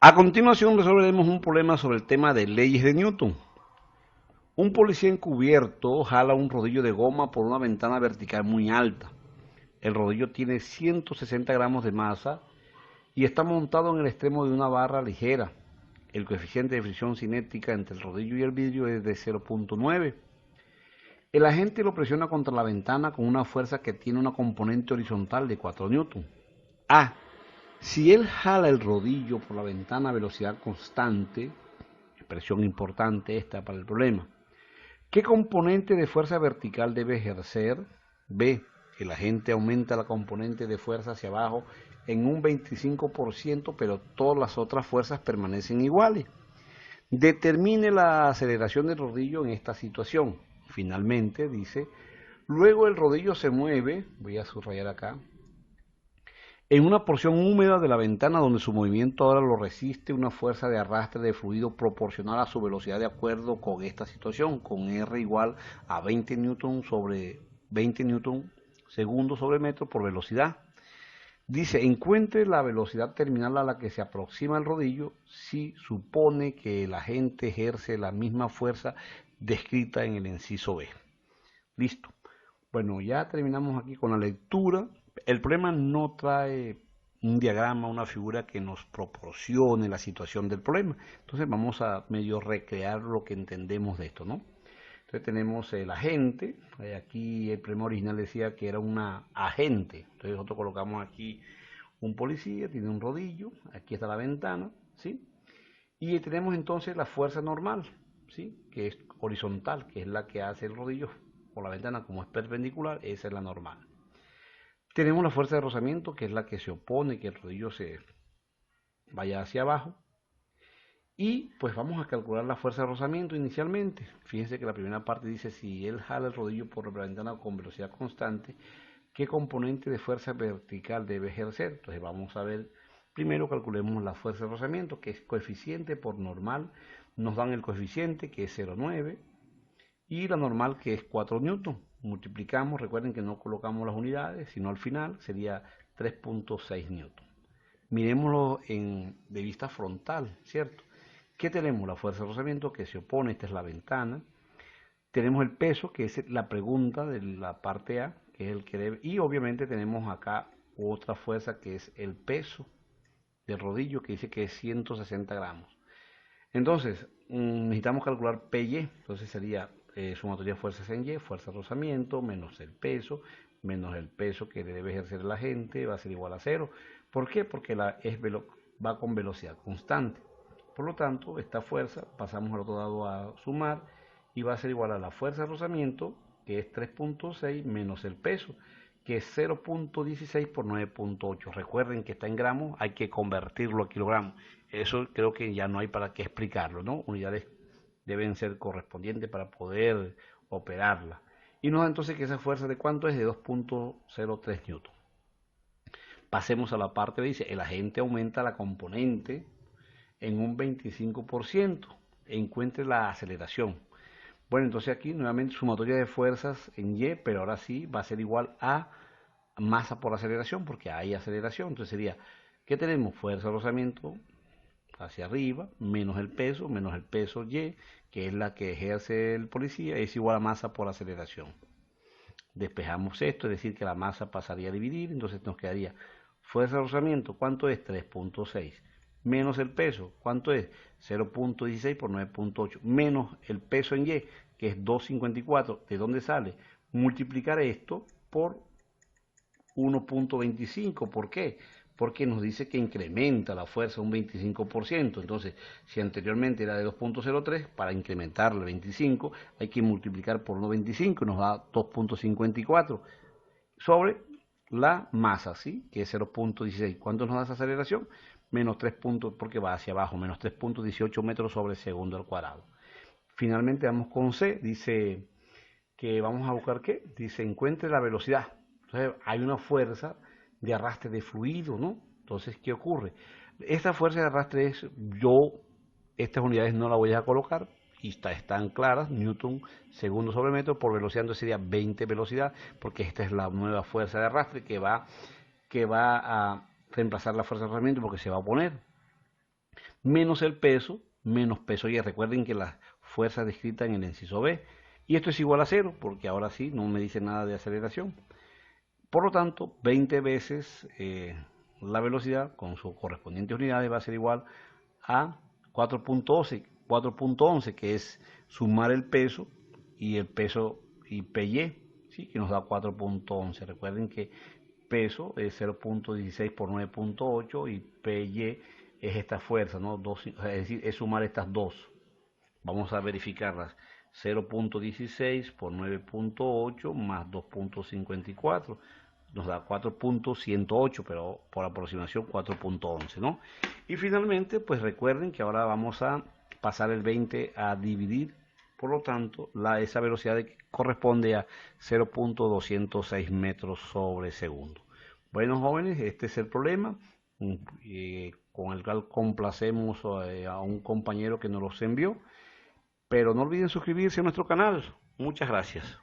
A continuación resolveremos un problema sobre el tema de leyes de Newton. Un policía encubierto jala un rodillo de goma por una ventana vertical muy alta. El rodillo tiene 160 gramos de masa y está montado en el extremo de una barra ligera. El coeficiente de fricción cinética entre el rodillo y el vidrio es de 0.9. El agente lo presiona contra la ventana con una fuerza que tiene una componente horizontal de 4 newton. A. Si él jala el rodillo por la ventana a velocidad constante, expresión importante esta para el problema, ¿qué componente de fuerza vertical debe ejercer? B. El agente aumenta la componente de fuerza hacia abajo en un 25%, pero todas las otras fuerzas permanecen iguales. Determine la aceleración del rodillo en esta situación. Finalmente, dice, luego el rodillo se mueve, voy a subrayar acá, en una porción húmeda de la ventana donde su movimiento ahora lo resiste una fuerza de arrastre de fluido proporcional a su velocidad de acuerdo con esta situación, con R igual a 20 newton sobre 20 newton segundo sobre metro por velocidad. Dice, encuentre la velocidad terminal a la que se aproxima el rodillo si supone que el agente ejerce la misma fuerza descrita en el inciso B. Listo. Bueno, ya terminamos aquí con la lectura. El problema no trae un diagrama, una figura que nos proporcione la situación del problema. Entonces vamos a medio recrear lo que entendemos de esto, ¿no? Entonces tenemos el agente, aquí el problema original decía que era una agente, entonces nosotros colocamos aquí un policía, tiene un rodillo, aquí está la ventana, ¿sí? Y tenemos entonces la fuerza normal, ¿sí? Que es horizontal, que es la que hace el rodillo por la ventana, como es perpendicular, esa es la normal. Tenemos la fuerza de rozamiento, que es la que se opone que el rodillo se vaya hacia abajo. Y pues vamos a calcular la fuerza de rozamiento inicialmente. Fíjense que la primera parte dice si él jala el rodillo por la ventana con velocidad constante, ¿qué componente de fuerza vertical debe ejercer? Entonces vamos a ver, primero calculemos la fuerza de rozamiento, que es coeficiente por normal. Nos dan el coeficiente, que es 0,9, y la normal, que es 4 newton. Multiplicamos, recuerden que no colocamos las unidades, sino al final sería 3.6 newton. Miremoslo de vista frontal, ¿cierto? ¿Qué tenemos? La fuerza de rozamiento que se opone, esta es la ventana. Tenemos el peso, que es la pregunta de la parte A, que es el que debe. Y obviamente tenemos acá otra fuerza que es el peso del rodillo, que dice que es 160 gramos. Entonces, necesitamos calcular PY. Entonces sería sumatoria de fuerzas en Y, fuerza de rozamiento, menos el peso que debe ejercer el agente, va a ser igual a 0. ¿Por qué? Porque va con velocidad constante. Por lo tanto, esta fuerza pasamos al otro lado a sumar y va a ser igual a la fuerza de rozamiento, que es 3.6, menos el peso, que es 0.16 por 9.8. Recuerden que está en gramos, hay que convertirlo a kilogramos. Eso creo que ya no hay para qué explicarlo, ¿no? Unidades deben ser correspondientes para poder operarla. Y nos da entonces que esa fuerza de cuánto es de 2.03 newton. Pasemos a la parte que dice, el agente aumenta la componente en un 25%. Encuentre la aceleración. Bueno, entonces aquí nuevamente sumatoria de fuerzas en Y, pero ahora sí va a ser igual a masa por aceleración, porque hay aceleración. Entonces sería, ¿qué tenemos? Fuerza de rozamiento hacia arriba, menos el peso Y, que es la que ejerce el policía, es igual a masa por aceleración. Despejamos esto, es decir, que la masa pasaría a dividir, entonces nos quedaría fuerza de rozamiento, ¿cuánto es? 3.6. Menos el peso, ¿cuánto es? 0.16 por 9.8. Menos el peso en Y, que es 2.54. ¿De dónde sale? Multiplicar esto por 1.25. ¿Por qué? Porque nos dice que incrementa la fuerza un 25%. Entonces, si anteriormente era de 2.03, para incrementar el 25 hay que multiplicar por 1.25 y nos da 2.54 sobre la masa, ¿sí? Que es 0.16. ¿Cuánto nos da esa aceleración? Menos 3 puntos, porque va hacia abajo, menos 3.18 metros sobre segundo al cuadrado. Finalmente vamos con C, dice que vamos a buscar ¿qué? Dice encuentre la velocidad. Entonces hay una fuerza de arrastre de fluido, ¿no? Entonces, ¿qué ocurre? Esta fuerza de arrastre es, estas unidades no las voy a colocar, y están claras, newton segundo sobre metro por velocidad, entonces sería 20 velocidad, porque esta es la nueva fuerza de arrastre que va a reemplazar la fuerza de rozamiento porque se va a oponer. menos el peso, menos peso y. Recuerden que la fuerza descrita en el inciso B. Y esto es igual a cero, porque ahora sí no me dice nada de aceleración. Por lo tanto, 20 veces la velocidad con sus correspondientes unidades va a ser igual a 4.11, que es sumar el peso y PY, ¿sí? Que nos da 4.11. Recuerden que peso es 0.16 por 9.8 y PY es esta fuerza, ¿no? Es decir, es sumar estas dos. Vamos a verificarlas. 0.16 por 9.8 más 2.54 nos da 4.108, pero por aproximación 4.11, ¿no? Y finalmente, pues recuerden que ahora vamos a pasar el 20 a dividir, por lo tanto, esa velocidad corresponde a 0.206 metros sobre segundo. Bueno, jóvenes, este es el problema con el cual complacemos a un compañero que nos los envió. Pero no olviden suscribirse a nuestro canal. Muchas gracias.